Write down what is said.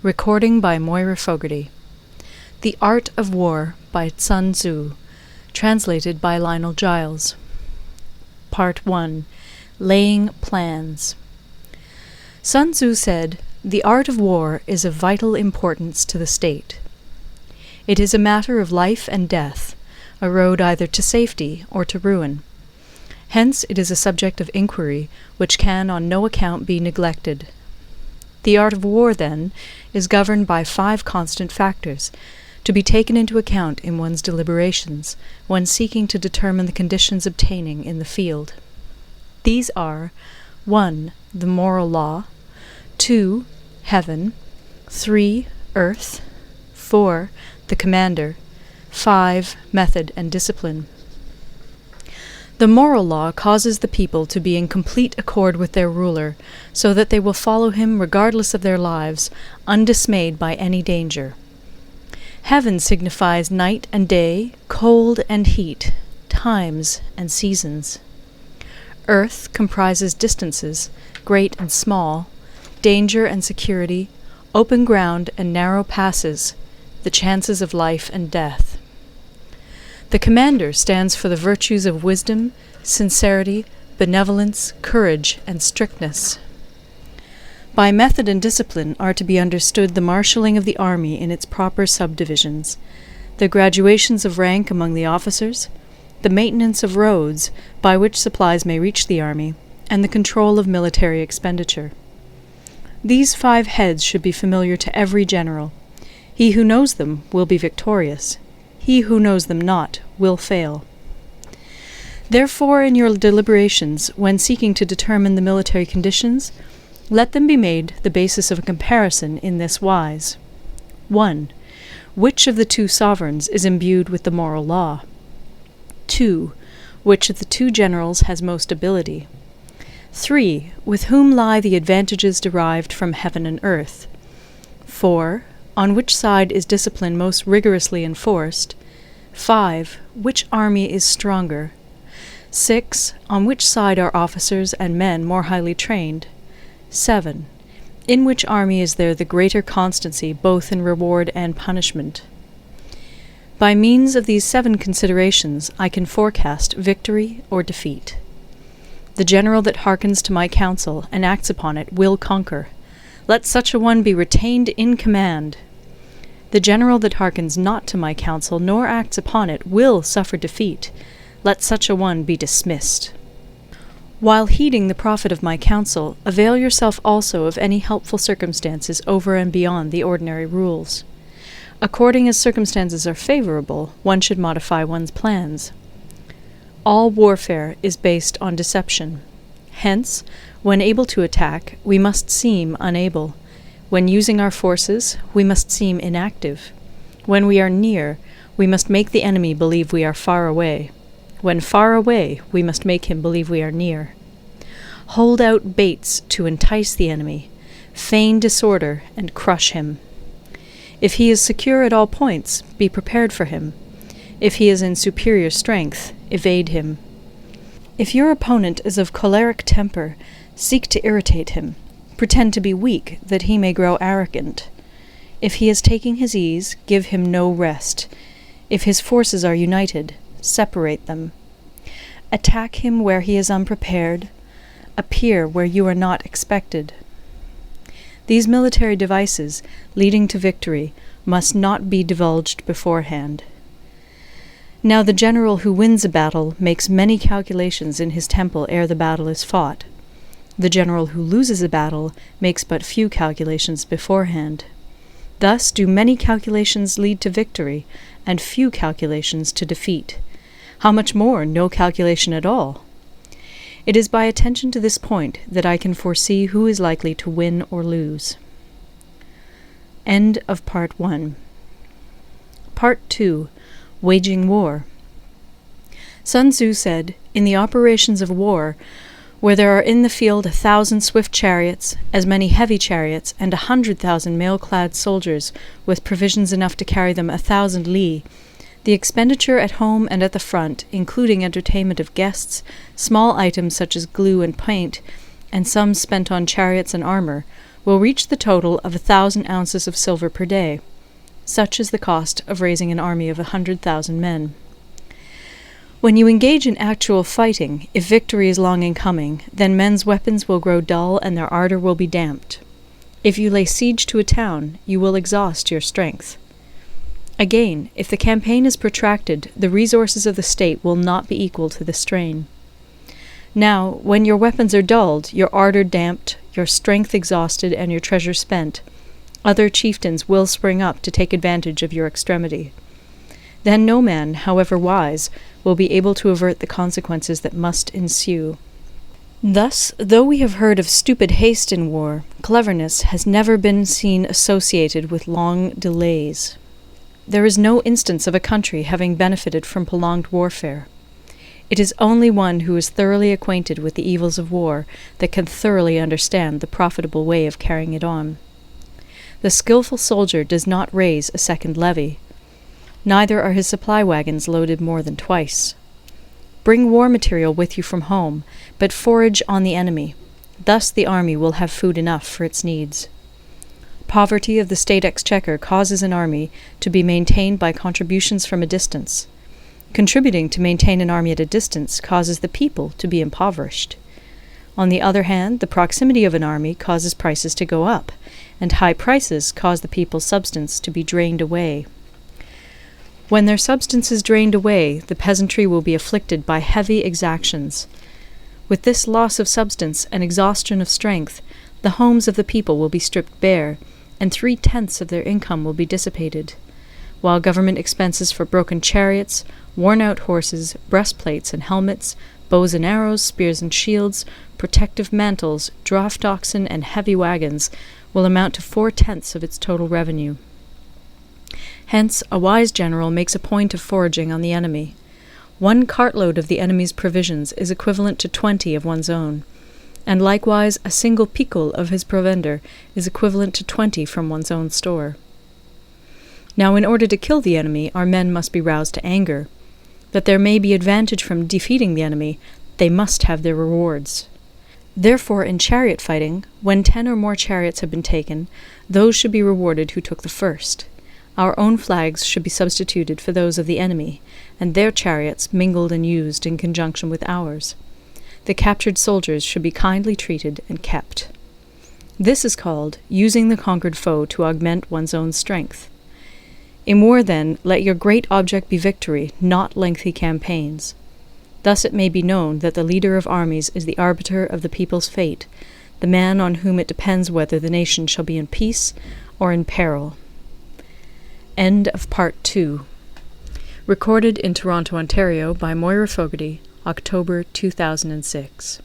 Recording by Moira Fogarty. The Art of War by Sun Tzu. Translated by Lionel Giles. Part 1. Laying Plans. Sun Tzu said, "The art of war is of vital importance to the state. It is a matter of life and death, a road either to safety or to ruin. Hence it is a subject of inquiry which can on no account be neglected. The art of war, then, is governed by 5 constant factors, to be taken into account in one's deliberations when seeking to determine the conditions obtaining in the field. These are 1. The moral law, 2. Heaven, 3. Earth, 4. The commander, 5. Method and discipline. The moral law causes the people to be in complete accord with their ruler, so that they will follow him regardless of their lives, undismayed by any danger. Heaven signifies night and day, cold and heat, times and seasons. Earth comprises distances, great and small, danger and security, open ground and narrow passes, the chances of life and death. The commander stands for the virtues of wisdom, sincerity, benevolence, courage, and strictness. By method and discipline are to be understood the marshalling of the army in its proper subdivisions, the graduations of rank among the officers, the maintenance of roads by which supplies may reach the army, and the control of military expenditure. These 5 heads should be familiar to every general. He who knows them will be victorious. He who knows them not will fail. Therefore, in your deliberations, when seeking to determine the military conditions, let them be made the basis of a comparison in this wise. 1. Which of the 2 sovereigns is imbued with the moral law? 2. Which of the 2 generals has most ability? 3. With whom lie the advantages derived from heaven and earth? 4. On which side is discipline most rigorously enforced? 5. Which army is stronger? 6. On which side are officers and men more highly trained? 7. In which army is there the greater constancy both in reward and punishment? By means of these 7 considerations I can forecast victory or defeat. The general that hearkens to my counsel and acts upon it will conquer. Let such a one be retained in command. The general that hearkens not to my counsel nor acts upon it will suffer defeat. Let such a one be dismissed. While heeding the profit of my counsel, avail yourself also of any helpful circumstances over and beyond the ordinary rules. According as circumstances are favorable, one should modify one's plans. All warfare is based on deception. Hence, when able to attack, we must seem unable. When using our forces, we must seem inactive. When we are near, we must make the enemy believe we are far away. When far away, we must make him believe we are near. Hold out baits to entice the enemy. Feign disorder and crush him. If he is secure at all points, be prepared for him. If he is in superior strength, evade him. If your opponent is of choleric temper, seek to irritate him. Pretend to be weak, that he may grow arrogant. If he is taking his ease, give him no rest. If his forces are united, separate them. Attack him where he is unprepared. Appear where you are not expected. These military devices, leading to victory, must not be divulged beforehand. Now the general who wins a battle makes many calculations in his temple ere the battle is fought. The general who loses a battle makes but few calculations beforehand. Thus do many calculations lead to victory, and few calculations to defeat. How much more no calculation at all? It is by attention to this point that I can foresee who is likely to win or lose. End of Part 1. Part 2. Waging War. Sun Tzu said, "In the operations of war, where there are in the field 1,000 swift chariots, as many heavy chariots, and 100,000 mail-clad soldiers, with provisions enough to carry them 1,000 li, the expenditure at home and at the front, including entertainment of guests, small items such as glue and paint, and sums spent on chariots and armour, will reach the total of 1,000 ounces of silver per day. Such is the cost of raising an army of 100,000 men. When you engage in actual fighting, if victory is long in coming, then men's weapons will grow dull and their ardor will be damped. If you lay siege to a town, you will exhaust your strength. Again, if the campaign is protracted, the resources of the state will not be equal to the strain. Now, when your weapons are dulled, your ardor damped, your strength exhausted, and your treasure spent, other chieftains will spring up to take advantage of your extremity. Then no man, however wise, will be able to avert the consequences that must ensue. Thus, though we have heard of stupid haste in war, cleverness has never been seen associated with long delays. There is no instance of a country having benefited from prolonged warfare. It is only one who is thoroughly acquainted with the evils of war that can thoroughly understand the profitable way of carrying it on. The skilful soldier does not raise a second levy. Neither are his supply wagons loaded more than twice. Bring war material with you from home, but forage on the enemy. Thus the army will have food enough for its needs. Poverty of the state exchequer causes an army to be maintained by contributions from a distance. Contributing to maintain an army at a distance causes the people to be impoverished. On the other hand, the proximity of an army causes prices to go up, and high prices cause the people's substance to be drained away. When their substance is drained away, the peasantry will be afflicted by heavy exactions. With this loss of substance and exhaustion of strength, the homes of the people will be stripped bare, and 3/10 of their income will be dissipated, while government expenses for broken chariots, worn-out horses, breastplates and helmets, bows and arrows, spears and shields, protective mantles, draft oxen, and heavy wagons will amount to 4/10 of its total revenue. Hence, a wise general makes a point of foraging on the enemy. 1 cartload of the enemy's provisions is equivalent to 20 of one's own, and likewise a single picul of his provender is equivalent to 20 from one's own store. Now, in order to kill the enemy, our men must be roused to anger. That there may be advantage from defeating the enemy, they must have their rewards. Therefore, in chariot fighting, when 10 or more chariots have been taken, those should be rewarded who took the first. Our own flags should be substituted for those of the enemy, and their chariots mingled and used in conjunction with ours. The captured soldiers should be kindly treated and kept. This is called using the conquered foe to augment one's own strength. In war, then, let your great object be victory, not lengthy campaigns. Thus it may be known that the leader of armies is the arbiter of the people's fate, the man on whom it depends whether the nation shall be in peace or in peril. End of Part 2. Recorded in Toronto, Ontario by Moira Fogarty, October 2006.